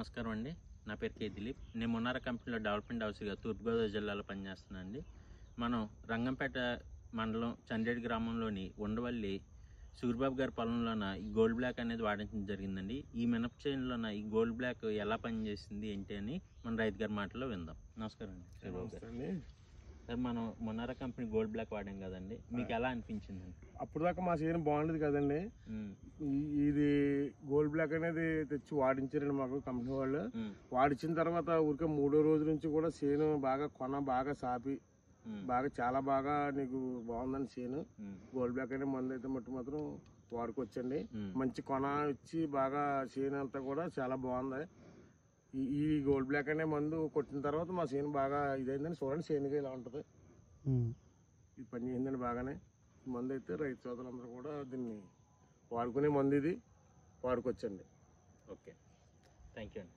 నమస్కారం అండి. నా పేరు కే దిలీప్. నేను మున్నార కంపెనీలో డెవలప్మెంట్ ఆఫీసర్గా తూర్పుగోదావరి జిల్లాలో పనిచేస్తున్నాను అండి. మనం రంగంపేట మండలం చండేడు గ్రామంలోని ఉండవల్లి సూరిబాబు గారి పొలంలోన ఈ గోల్డ్ బ్లాక్ అనేది వాడించడం జరిగిందండి. ఈ మినప చేనులోన ఈ గోల్డ్ బ్లాక్ ఎలా పనిచేసింది ఏంటి అని మన రైతు గారి మాటలో విందాం. నమస్కారం అండి సూరిబాబు గారు. సార్, మనం మున్నార కంపెనీ గోల్డ్ బ్లాక్ వాడాం కదండి, మీకు ఎలా అనిపించింది? అప్పుడు దాకా మా చేను బాగుండేది కదండి. ఇది గోల్డ్ బ్లాక్ అనేది తెచ్చి వాడించారండి మాకు కంపెనీ వాళ్ళు. వాడించిన తర్వాత ఊరికే 3వ రోజు నుంచి కూడా చేను బాగా బాగా సాపి చాలా బాగా నీకు బాగుందని చేను. గోల్డ్ బ్లాక్ అనే మందు అయితే మాత్రం వాడుకోవచ్చండి. మంచి కొన ఇచ్చి బాగా చేను అంతా కూడా చాలా బాగుంది. ఈ గోల్డ్ బ్లాక్ అనే మందు కొట్టిన తర్వాత మా చేను బాగా ఇదైందని చూడండి. చేనుగా ఇలా ఉంటుంది. ఇది పని చేయిందండి బాగానే. మందు అయితే రైతు సోదరులందరూ కూడా దీన్ని వాడుకునే మందు, ఇది వాడుకోవచ్చండి. ఓకే, థ్యాంక్ యూ అండి.